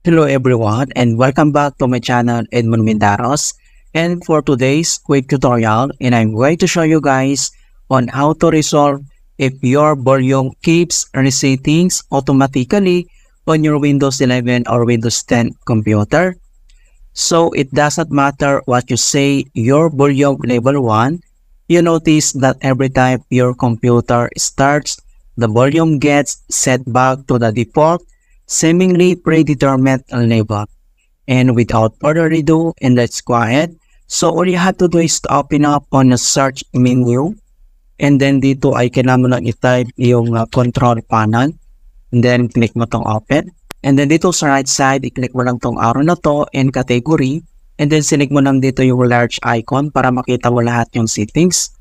Hello everyone and welcome back to my channel Edmond Mindaros, and for today's quick tutorial I'm going to show you guys on how to resolve if your volume keeps resetting automatically on your Windows 11 or Windows 10 computer. So it doesn't matter what you say your volume level 1, you notice that every time your computer starts, the volume gets set back to the default seemingly predetermined level. And without further ado, and let's go ahead. So all you have to do is to open up on the search menu, and then dito ay kailangan mo lang i-type yung control panel, and then click mo tong open. And then dito sa right side, i-click mo lang tong arrow na to and category, and then select mo lang dito yung large icon para makita mo lahat yung settings.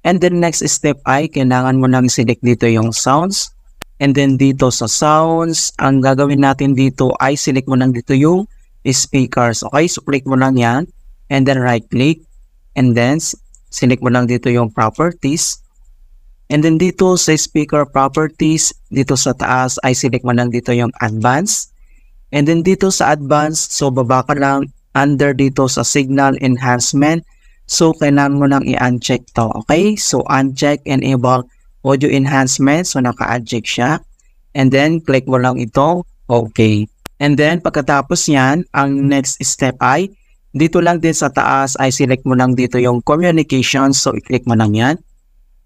And then next step ay kailangan mo lang select dito yung sounds. And then dito sa sounds, ang gagawin natin dito ay select mo lang dito yung speakers. Okay, so click mo lang yan. And then right click. And then select mo lang dito yung properties. And then dito sa speaker properties, dito sa taas ay select mo lang dito yung advanced. And then dito sa advanced, so baba ka lang under dito sa signal enhancement. So kailangan mo lang i-uncheck to. Okay, so uncheck and enable audio enhancement, so naka-uncheck siya. And then click mo lang ito, okay. And then pagkatapos yan, ang next step ay dito lang din sa taas ay select mo lang dito yung communication, so i-click mo lang yan.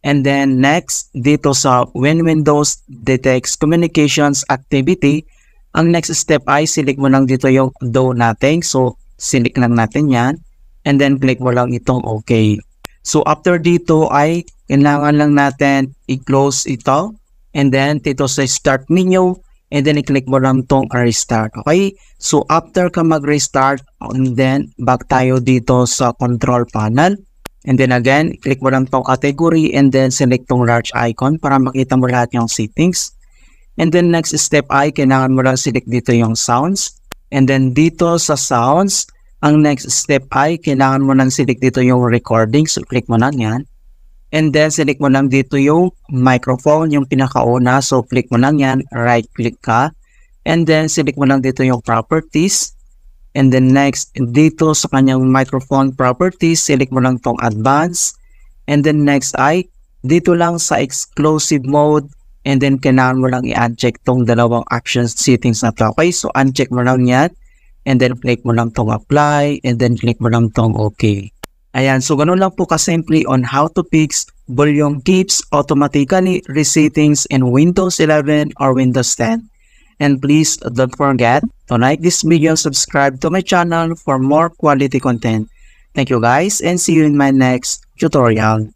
And then next, dito sa when Windows detects communications activity, ang next step ay select mo lang dito yung do nothing, so select lang natin yan. And then click mo lang itong okay. So after dito ay kailangan lang natin i-close ito, and then dito sa start menu, and then i-click mo lang itong restart. Okay, so after ka mag-restart, and then back tayo dito sa control panel, and then again click mo lang itong category, and then select itong large icon para makita mo lahat yung settings. And then next step ay kailangan mo lang select dito yung sounds, and then dito sa sounds, ang next step ay kailangan mo lang select dito yung recording, so click mo lang yan. And then select mo lang dito yung microphone, yung pinakauna, so click mo lang yan, right click ka. And then select mo lang dito yung properties. And then next, dito sa kanyang microphone properties, select mo lang tong advanced. And then next ay, dito lang sa exclusive mode, and then kailangan mo lang i-uncheck tong dalawang actions settings na to. Okay, so uncheck mo lang yan. And then click mo lang tong apply, and then click mo lang tong okay. Ayan, so ganun lang po kasimple on how to fix volume keeps automatically resetting in Windows 11 or Windows 10. And please don't forget to like this video and subscribe to my channel for more quality content. Thank you guys, and see you in my next tutorial.